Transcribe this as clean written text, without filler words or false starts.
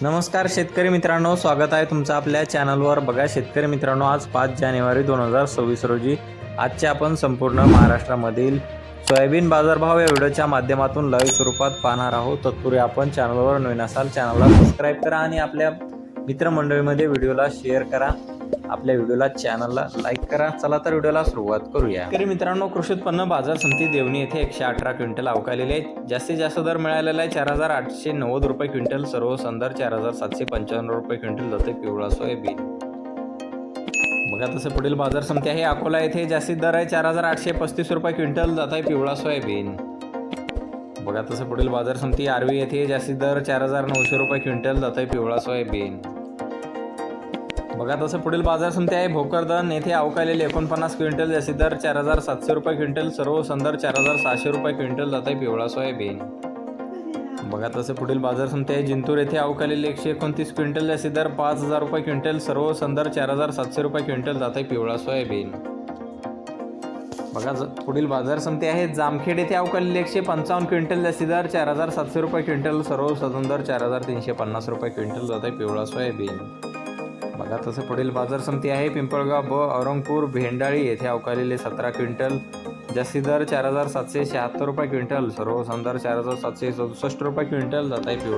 नमस्कार शेतकरी मित्रांनो, स्वागत आहे तुमचं आपल्या चॅनलवर। बघा शेतकरी मित्रांनो, आज 5 जानेवारी 2026 रोजी आजचे आपण संपूर्ण महाराष्ट्रामधील सोयाबीन बाजारभाव या व्हिडिओच्या माध्यमातून लाईव्ह स्वरूपात पाहणार आहोत। तत्पूर्वी आपण चॅनलवर नवीन असाल चॅनलला सबस्क्राइब करा आणि आपल्या मित्रमंडळीमध्ये व्हिडिओला शेअर करा, आपल्या व्हिडिओला चॅनलला लाईक करा। चला तर व्हिडिओला सुरुवात करूया। शेतकरी मित्रांनो, कृषी उत्पन्न बाजार समिती देवणी येथे 118 क्विंटल अवकालेले आहेत। जास्तीत जास्त दर मिळालेला आहे 4890 रुपये क्विंटल, सर्व संदर 4755 रुपये क्विंटल जाते पिवळा सोयाबीन। बघा तसे पुढील बाजार समिती आहे अकोला येथे जास्तीत दर आहे 4835 रुपये क्विंटल जात आहे पिवळा सोयाबीन। बघा तसे पुढील बाजार समिती आर्वी येथे जास्तीत दर 4900 रुपये क्विंटल जात आहे पिवळा सोयाबीन। बघा तसं पुढील बाजार समिती आहे भोकरदन येथे अवकालेले 49 क्विंटल, जास्तीत दर 4700 रुपये क्विंटल, सर्व संदर 4600 रुपये क्विंटल जात आहे पिवळा सोयाबीन। बघा तसे पुढील बाजार समिती आहे जिंतूर येथे अवकालेले 129 क्विंटल, जास्तीत दर 5000 रुपये क्विंटल, सर्व संदर 4700 रुपये क्विंटल जात आहे पिवळा सोयाबीन। बघा पुढील बाजार समिती आहे जामखेड येथे अवकालेले 155 क्विंटल, जास्तीत दर 4700 रुपये क्विंटल, सर्व संदर 4350 रुपये क्विंटल जात आहे पिवळा सोयाबीन। बघा तसं पुढील बाजार समिती आहे पिंपळगाव ब औरंगपूर भेंडाळी येथे अवकालेले 17 क्विंटल, जास्तीत दर 4776 रुपये क्विंटल, सर्व संदर 4767 रुपये क्विंटल जात आहे पिवळा